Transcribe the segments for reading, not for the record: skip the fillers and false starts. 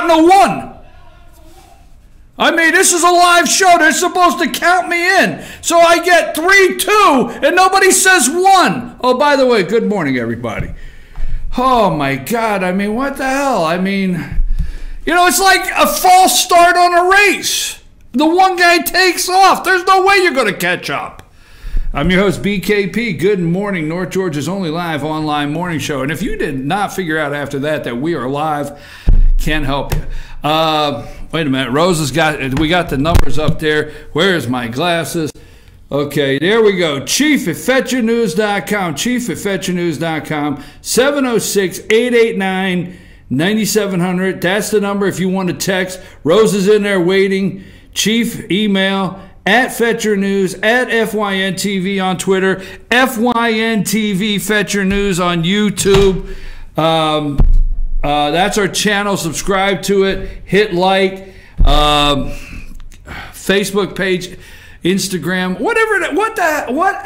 gotten a 1. I mean, this is a live show. They're supposed to count me in. So I get 3, 2, and nobody says 1. Oh, by the way, good morning, everybody. Oh, my God. I mean, what the hell? I mean, you know, it's like a false start on a race. The one guy takes off. There's no way you're going to catch up. I'm your host, BKP. Good morning, North Georgia's only live online morning show. And if you did not figure out after that we are live, can't help you. Wait a minute. Rose has we got the numbers up there. Where's my glasses? Okay, there we go. Chief at FetcherNews.com. Chief at FetcherNews.com. 706-889-9700. That's the number if you want to text. Rose is in there waiting. Chief, email at Fetcher News, at FYNTV on Twitter, FYNTV Fetcher News on YouTube. That's our channel. Subscribe to it. Hit like. Facebook page, Instagram, whatever. What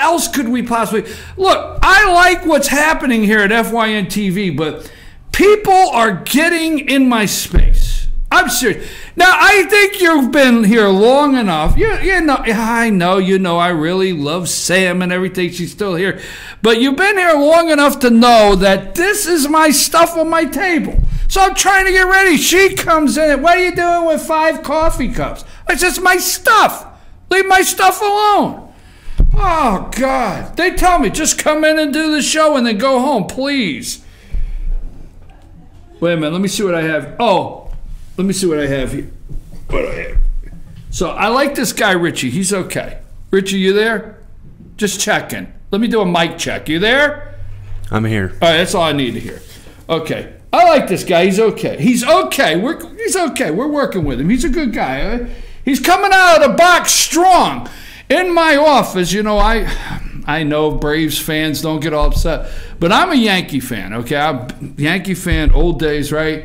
else could we possibly look? I like what's happening here at FYNTV, but people are getting in my space. I'm serious. Now, I think you've been here long enough. You know, I know, I really love Sam and everything. She's still here. But you've been here long enough to know that this is my stuff on my table. So I'm trying to get ready. She comes in. What are you doing with 5 coffee cups? It's just my stuff. Leave my stuff alone. Oh, God. They tell me, just come in and do the show and then go home, please. Wait a minute. Let me see what I have. Oh. Let me see what I have here. What do I have? So I like this guy, Richie. He's okay. Richie, you there? Just checking. Let me do a mic check. You there? I'm here. All right, that's all I need to hear. Okay. I like this guy. He's okay. He's okay. He's okay. We're working with him. He's a good guy. He's coming out of the box strong. In my office, you know, I know Braves fans don't get all upset, but I'm a Yankee fan, okay? I'm a Yankee fan, old days, right?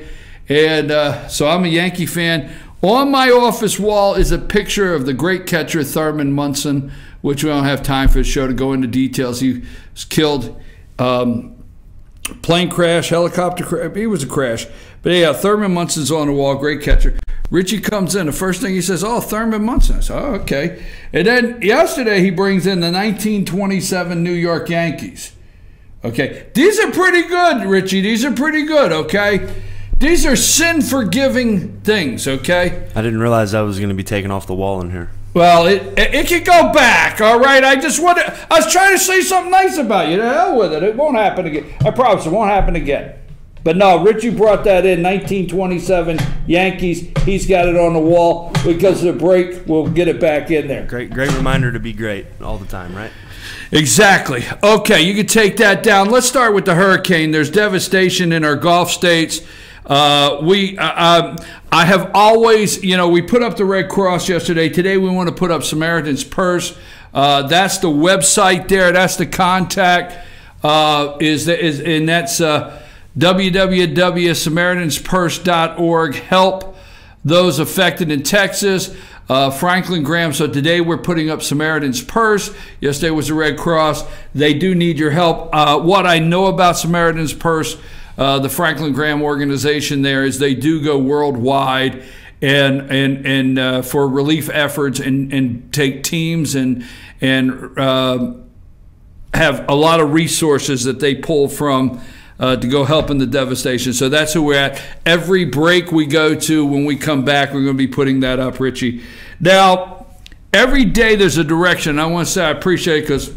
And so I'm a Yankee fan. On my office wall is a picture of the great catcher Thurman Munson, which we don't have time for the show to go into details. He was killed, plane crash, helicopter crash. He was a crash. But yeah, Thurman Munson's on the wall, great catcher. Richie comes in. The first thing he says, oh, Thurman Munson. I said, oh, okay. And then yesterday he brings in the 1927 New York Yankees. Okay. These are pretty good, Richie. These are pretty good, okay? These are sin-forgiving things, okay? I didn't realize I was going to be taken off the wall in here. Well, it can go back, all right? I was trying to say something nice about you. The hell with it. It won't happen again. I promise it won't happen again. But no, Richie brought that in, 1927 Yankees. He's got it on the wall. Because of the break, we'll get it back in there. Great reminder to be great all the time, right? Exactly. Okay, you can take that down. Let's start with the hurricane. There's devastation in our Gulf states. I have always, you know, we put up the Red Cross yesterday. Today we want to put up Samaritan's Purse. That's the website there. That's the contact. And that's www.samaritanspurse.org. Help those affected in Texas. Franklin Graham. So today we're putting up Samaritan's Purse. Yesterday was the Red Cross. They do need your help. What I know about Samaritan's Purse, the Franklin Graham organization there, is they do go worldwide and for relief efforts and take teams and have a lot of resources that they pull from to go help in the devastation. So that's who we're at. Every break we go to, when we come back, we're going to be putting that up, Richie. Now, every day there's a direction. I want to say I appreciate it because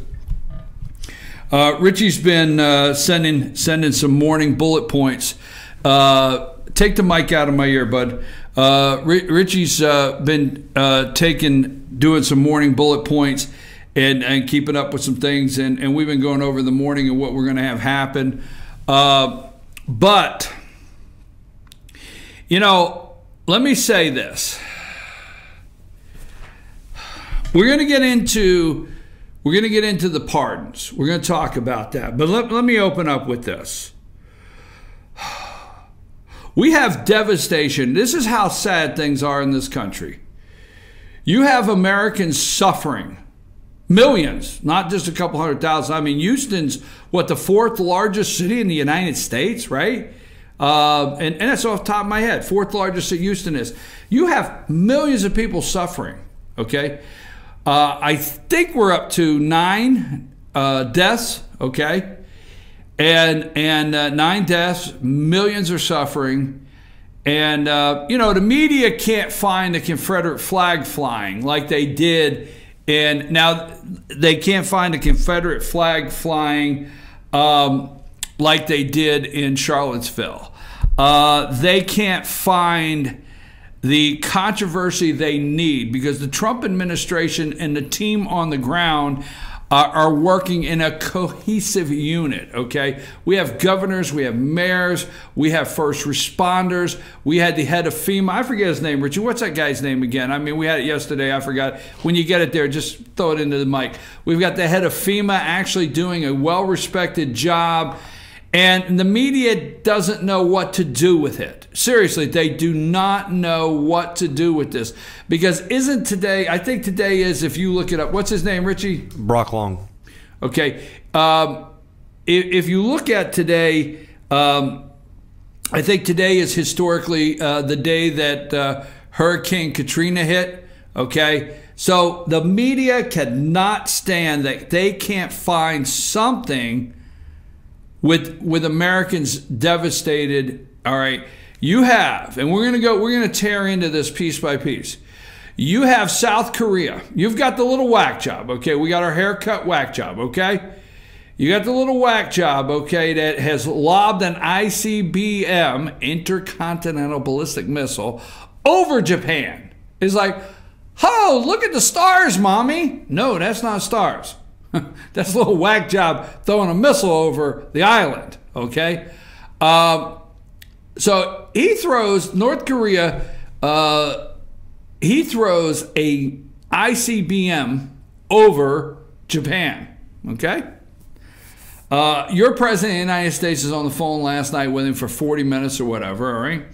Richie's been sending some morning bullet points. Take the mic out of my ear, bud. Richie's been doing some morning bullet points and keeping up with some things, and we've been going over the morning and what we're going to have happen. But, you know, let me say this. We're going to get into the pardons. We're going to talk about that. But let me open up with this. We have devastation. This is how sad things are in this country. You have Americans suffering. Millions, not just a couple 100,000. I mean, Houston's, what, the 4th largest city in the United States, right? And that's off the top of my head. Fourth largest that Houston is. You have millions of people suffering, okay? I think we're up to 9 deaths, okay? And 9 deaths, millions are suffering. And, the media can't find the Confederate flag flying like they did. And now they can't find the Confederate flag flying like they did in Charlottesville. They can't find the controversy they need because the Trump administration and the team on the ground are working in a cohesive unit, okay? We have governors, we have mayors, we have first responders, we had the head of FEMA. I forget his name, Richie. What's that guy's name again? I mean, we had it yesterday. I forgot. When you get it there, just throw it into the mic. We've got the head of FEMA actually doing a well-respected job, and the media doesn't know what to do with it. Seriously, they do not know what to do with this. Because isn't today, I think today is, if you look it up, what's his name, Richie? Brock Long. Okay. If you look at today, I think today is historically the day that Hurricane Katrina hit, okay? So the media cannot stand that they can't find something with Americans devastated. All right, you have, and we're gonna tear into this piece by piece. You have South Korea. You've got the little whack job, okay? We got our haircut whack job, okay? You got the little whack job, okay, that has lobbed an ICBM, intercontinental ballistic missile, over Japan. It's like, oh, look at the stars, mommy. No, that's not stars. That's a little whack job throwing a missile over the island, okay? So he throws, North Korea, he throws a ICBM over Japan, okay? Your president of the United States is on the phone last night with him for 40 minutes or whatever, all right?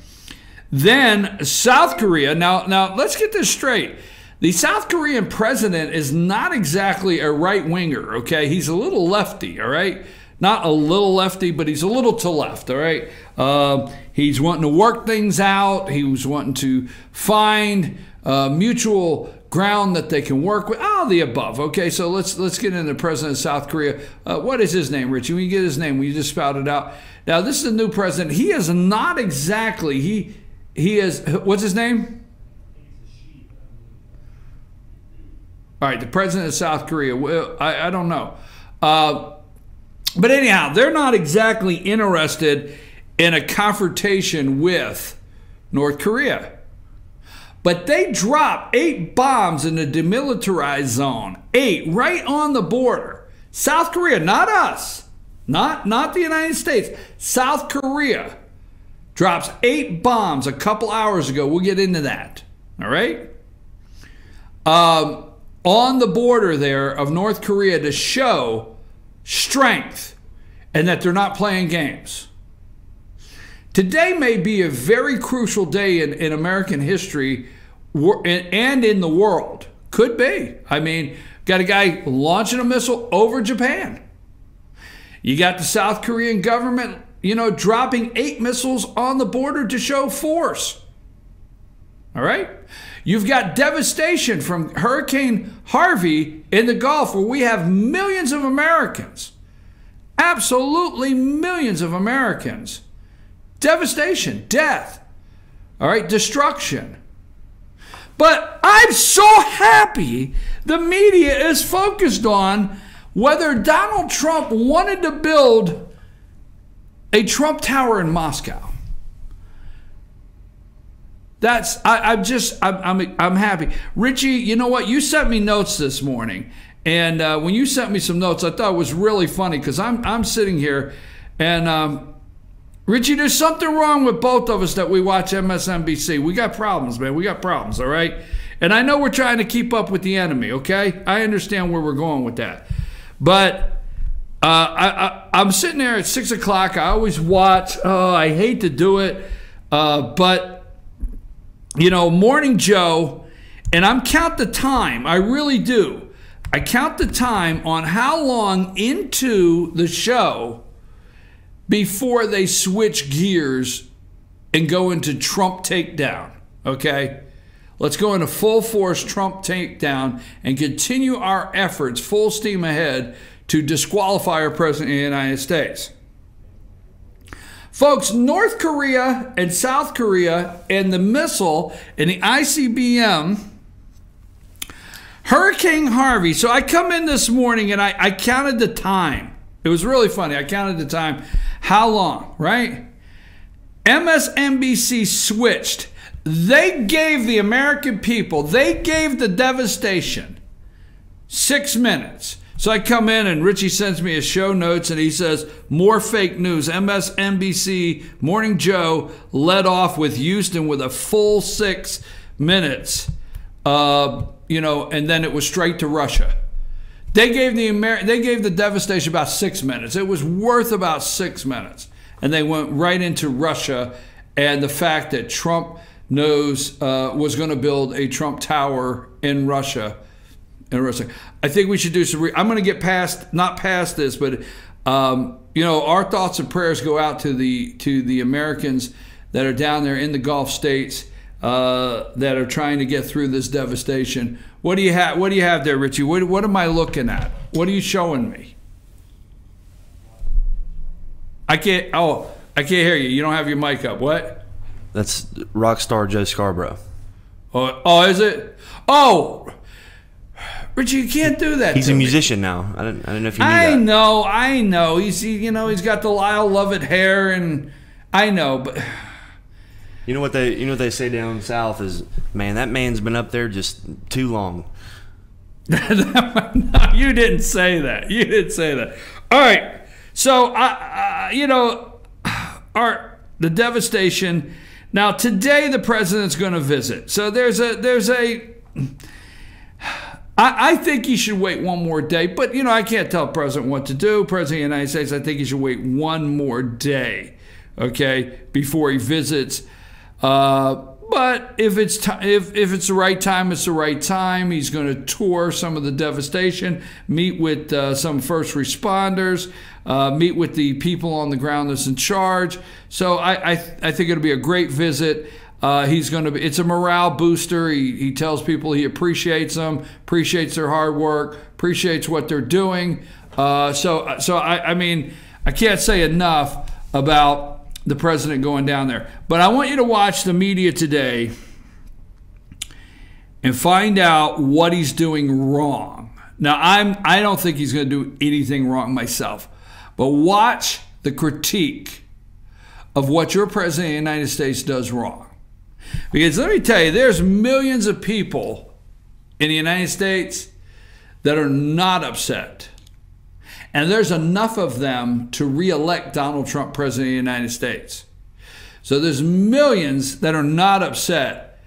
Then South Korea, now let's get this straight. The South Korean president is not exactly a right-winger, okay? He's a little lefty, all right? Not a little lefty, but he's a little to left, all right? He's wanting to work things out. He was wanting to find mutual ground that they can work with. All the above, okay? So let's get into the president of South Korea. What is his name, Richie? When you get his name, will you just spout it out? Now, this is the new president. He is not exactly, he is, what's his name? All right, the president of South Korea. Well, I don't know. But anyhow, they're not exactly interested in a confrontation with North Korea. But they drop 8 bombs in the demilitarized zone. 8 right on the border. South Korea, not us. Not the United States. South Korea drops 8 bombs a couple hours ago. We'll get into that. All right? On the border there of North Korea to show strength and that they're not playing games. Today may be a very crucial day in American history and in the world. Could be. I mean, got a guy launching a missile over Japan. You got the South Korean government, dropping 8 missiles on the border to show force. All right? You've got devastation from Hurricane Harvey in the Gulf, where we have millions of Americans. Absolutely millions of Americans. Devastation, death, all right, destruction. But I'm so happy the media is focused on whether Donald Trump wanted to build a Trump Tower in Moscow. I'm happy. Richie, you know what? You sent me notes this morning. And when you sent me some notes, I thought it was really funny because I'm sitting here and Richie, there's something wrong with both of us that we watch MSNBC. We got problems, man. We got problems, all right? And I know we're trying to keep up with the enemy, okay? I understand where we're going with that. But I'm sitting there at 6 o'clock. I always watch. Oh, I hate to do it. But Morning Joe, and I'm count the time. I really do. I count the time on how long into the show before they switch gears and go into Trump takedown, okay? Let's go into full force Trump takedown and continue our efforts full steam ahead to disqualify our president of the United States. Folks, North Korea and South Korea and the missile and the ICBM, Hurricane Harvey. So I come in this morning and I counted the time. It was really funny. I counted the time. How long, right? MSNBC switched. They gave the American people, they gave the devastation 6 minutes. So I come in and Richie sends me his show notes and he says, more fake news. MSNBC Morning Joe led off with Houston with a full 6 minutes, and then it was straight to Russia. They gave the devastation about 6 minutes. It was worth about 6 minutes. And they went right into Russia and the fact that Trump knows was going to build a Trump Tower in Russia. I think we should do some. I'm going to get not past this, but our thoughts and prayers go out to the Americans that are down there in the Gulf states that are trying to get through this devastation. What do you have? What do you have there, Richie? What am I looking at? What are you showing me? I can't hear you. You don't have your mic up. What? That's rock star Joe Scarborough. Oh, is it? Oh. Richie, you can't do that. He's a musician now. I didn't know if you knew that. I know. He's got the Lyle Lovett hair, and I know, but you know what they say down south is, man, that man's been up there just too long. No, you didn't say that. You didn't say that. All right. So the devastation. Now today the president's going to visit. So I think he should wait one more day, but I can't tell the president what to do. President of the United States, I think he should wait one more day, okay, before he visits. But if it's the right time, it's the right time. He's going to tour some of the devastation, meet with some first responders, meet with the people on the ground that's in charge. So I think it'll be a great visit. It's a morale booster. He tells people he appreciates them, appreciates their hard work, appreciates what they're doing. So I can't say enough about the president going down there. But I want you to watch the media today and find out what he's doing wrong. Now, I don't think he's going to do anything wrong myself, but watch the critique of what your president of the United States does wrong. Because let me tell you, there's millions of people in the United States that are not upset. And there's enough of them to re-elect Donald Trump president of the United States. So there's millions that are not upset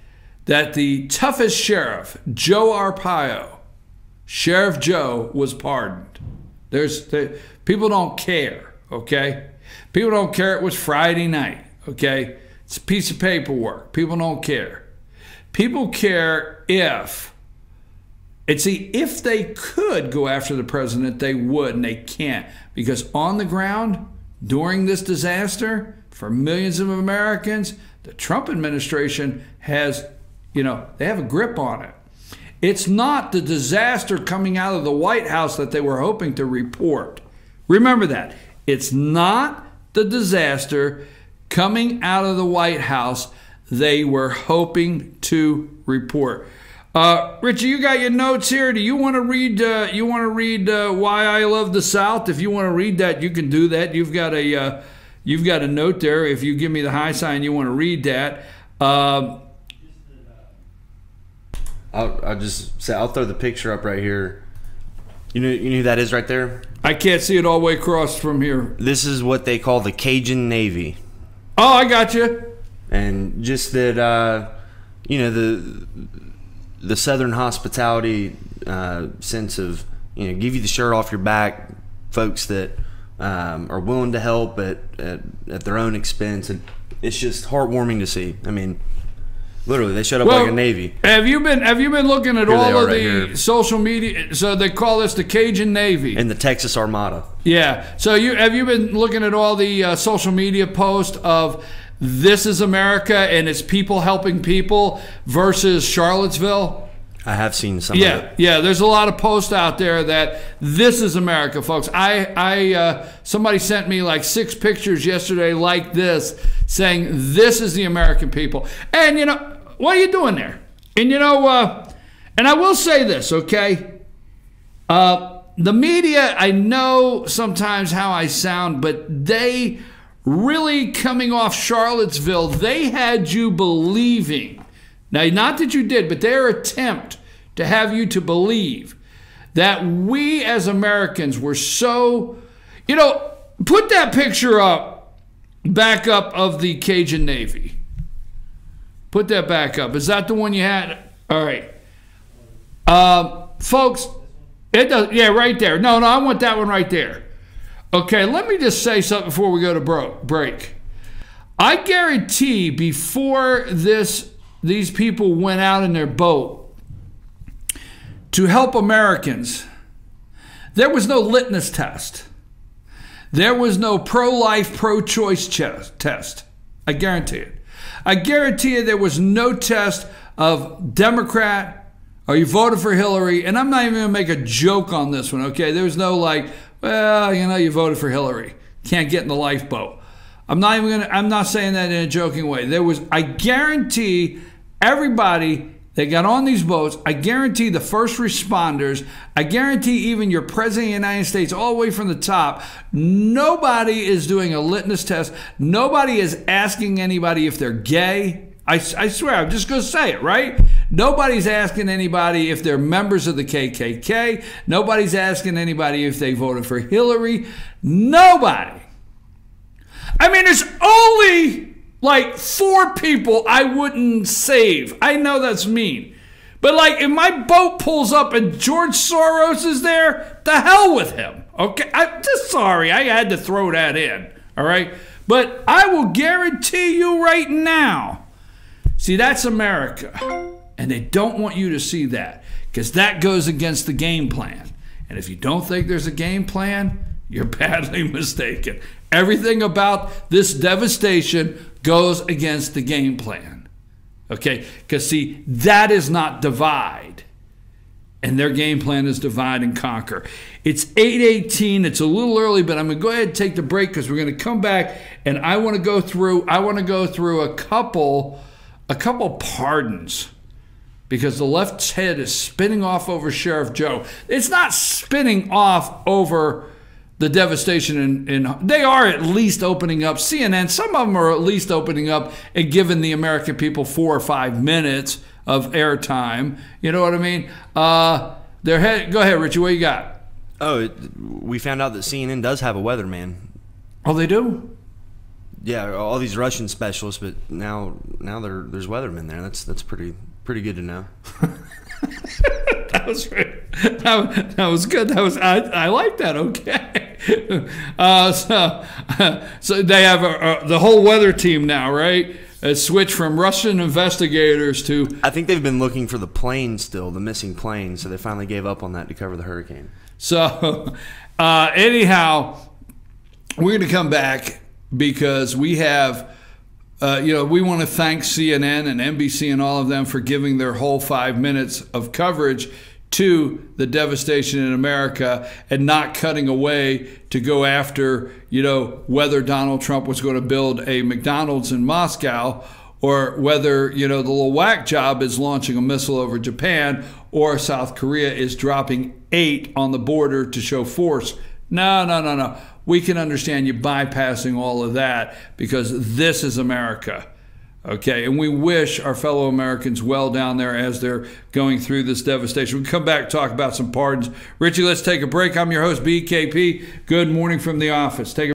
that the toughest sheriff, Joe Arpaio, Sheriff Joe, was pardoned. People don't care, okay? People don't care it was Friday night, okay? It's a piece of paperwork. People don't care. People care if they could go after the president, they would, and they can't. Because on the ground, during this disaster, for millions of Americans, the Trump administration has, they have a grip on it. It's not the disaster coming out of the White House that they were hoping to report. Remember that. It's not the disaster coming out of the White House they were hoping to report. Richie, you got your notes here. Do you want to read? Why I Love the South? If you want to read that, you can do that. You've got a note there. If you give me the high sign, you want to read that. I'll just say I'll throw the picture up right here. You know who that is right there? I can't see it all the way across from here. This is what they call the Cajun Navy. Oh, I got you. And just that, the Southern hospitality sense of, give you the shirt off your back, folks that are willing to help at their own expense. And it's just heartwarming to see. I mean, Literally, they showed up like a Navy. Have you been looking at all of the social media? So they call this the Cajun Navy and the Texas Armada. Yeah. So have you been looking at all the social media posts of "This is America" and it's people helping people versus Charlottesville? I have seen some of it. Yeah, there's a lot of posts out there that this is America, folks. Somebody sent me like 6 pictures yesterday like this, saying this is the American people. And, what are you doing there? And, and I will say this, okay? The media, I know sometimes how I sound, but they really coming off Charlottesville, they had you believing. Now, not that you did, but their attempt to have you to believe that we as Americans were so, put that picture back up of the Cajun Navy. Put that back up. Is that the one you had? All right. Folks, it does. Yeah, right there. No, I want that one right there. Okay, let me just say something before we go to break. I guarantee before these people went out in their boat to help Americans, there was no litmus test. There was no pro-life, pro-choice test. I guarantee it. I guarantee you there was no test of Democrat, or you voted for Hillary, and I'm not even going to make a joke on this one, okay? There was no you voted for Hillary. Can't get in the lifeboat. I'm not saying that in a joking way. I guarantee everybody that got on these boats, I guarantee the first responders, I guarantee even your president of the United States, all the way from the top, nobody is doing a litmus test. Nobody is asking anybody if they're gay. I swear, I'm just going to say it, right? Nobody's asking anybody if they're members of the KKK. Nobody's asking anybody if they voted for Hillary. Nobody. I mean, there's only like 4 people I wouldn't save. I know that's mean. But like if my boat pulls up and George Soros is there, the hell with him. Okay? I'm just sorry. I had to throw that in. All right? But I will guarantee you right now, see, that's America. And they don't want you to see that because that goes against the game plan. And if you don't think there's a game plan, you're badly mistaken. Everything about this devastation goes against the game plan. Okay? Because, see, that is not divide. And their game plan is divide and conquer. It's 8:18. It's a little early, but I'm going to go ahead and take the break because we're going to come back and I want to go through a couple pardons. Because the left's head is spinning off over Sheriff Joe. It's not spinning off over the devastation they are at least opening up CNN. Some of them are at least opening up and giving the American people 4 or 5 minutes of airtime. You know what I mean? Go ahead, Richie. What you got? Oh, we found out that CNN does have a weatherman. Oh, they do? Yeah, all these Russian specialists, but now there's weathermen there. That's pretty good to know. That was great. That was good. I like that. Okay. So they have the whole weather team now, right? It's switched from Russian investigators to. I think they've been looking for the plane still, the missing plane. So they finally gave up on that to cover the hurricane. So anyhow, we're going to come back because we have. We want to thank CNN and NBC and all of them for giving their whole 5 minutes of coverage to the devastation in America and not cutting away to go after, whether Donald Trump was going to build a McDonald's in Moscow or whether, the little whack job is launching a missile over Japan or South Korea is dropping 8 on the border to show force. No. We can understand you bypassing all of that because this is America, okay? And we wish our fellow Americans well down there as they're going through this devastation. We'll come back, talk about some pardons. Richie, let's take a break. I'm your host, BKP. Good morning from the office. Take a